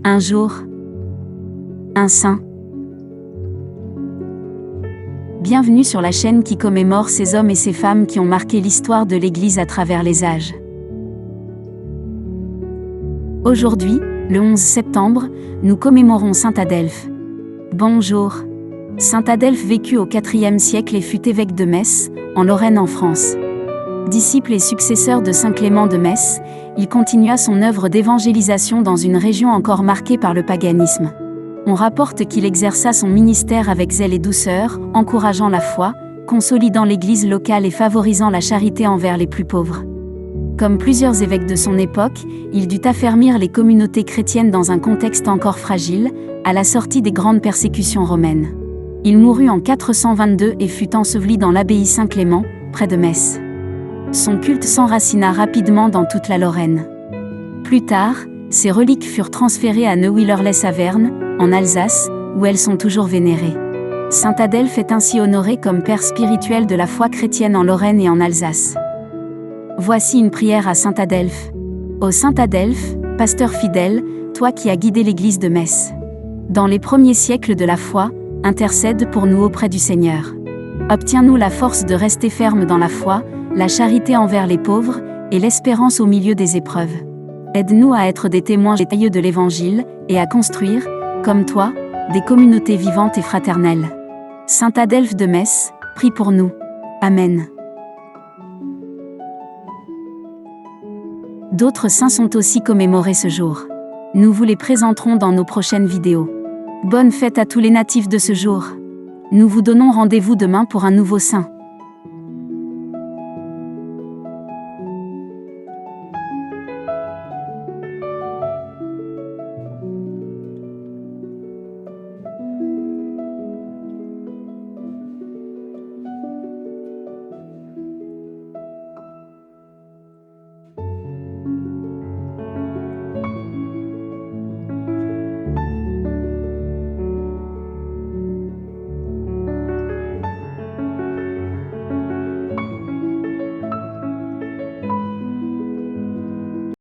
Un jour, un saint. Bienvenue sur la chaîne qui commémore ces hommes et ces femmes qui ont marqué l'histoire de l'Église à travers les âges. Aujourd'hui, le 11 septembre, nous commémorons saint Adelphe. Bonjour. Saint Adelphe vécut au IVe siècle et fut évêque de Metz, en Lorraine en France. Disciple et successeur de saint Clément de Metz, il continua son œuvre d'évangélisation dans une région encore marquée par le paganisme. On rapporte qu'il exerça son ministère avec zèle et douceur, encourageant la foi, consolidant l'Église locale et favorisant la charité envers les plus pauvres. Comme plusieurs évêques de son époque, il dut affermir les communautés chrétiennes dans un contexte encore fragile, à la sortie des grandes persécutions romaines. Il mourut en 422 et fut enseveli dans l'abbaye Saint-Clément, près de Metz. Son culte s'enracina rapidement dans toute la Lorraine. Plus tard, ses reliques furent transférées à Neuwiller-lès-Saverne, en Alsace, où elles sont toujours vénérées. Saint Adelphe est ainsi honoré comme père spirituel de la foi chrétienne en Lorraine et en Alsace. Voici une prière à saint Adelphe. Ô saint Adelphe, pasteur fidèle, toi qui as guidé l'Église de Metz. Dans les premiers siècles de la foi, intercède pour nous auprès du Seigneur. Obtiens-nous la force de rester ferme dans la foi, la charité envers les pauvres, et l'espérance au milieu des épreuves. Aide-nous à être des témoins joyeux de l'Évangile, et à construire, comme toi, des communautés vivantes et fraternelles. Saint Adelphe de Metz, prie pour nous. Amen. D'autres saints sont aussi commémorés ce jour. Nous vous les présenterons dans nos prochaines vidéos. Bonne fête à tous les natifs de ce jour. Nous vous donnons rendez-vous demain pour un nouveau saint.